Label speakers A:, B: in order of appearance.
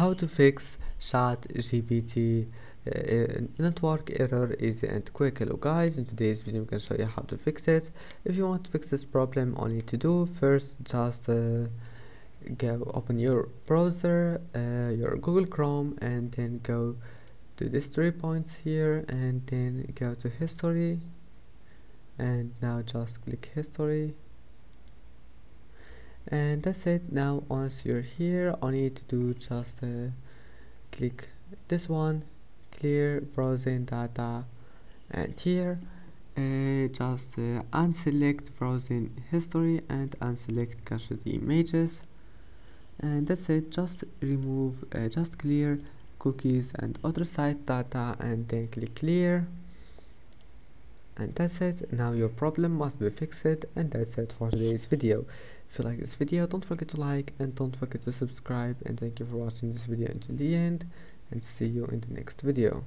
A: how to fix ChatGPT network error easy and quick. Hello guys, in today's video I'm going to show you how to fix it. If you want to fix this problem, all you need to do first just go open your browser, your Google Chrome, and then go to these 3 points here and then go to history, and now just click history. And that's it. Now once you're here, all you need to do just click this one, clear browsing data, and here just unselect browsing history and unselect cached images, and that's it. Just remove just clear cookies and other site data and then click clear, and that's it. Now your problem must be fixed, and that's it for today's video. If you like this video, don't forget to like and don't forget to subscribe, and thank you for watching this video until the end, and see you in the next video.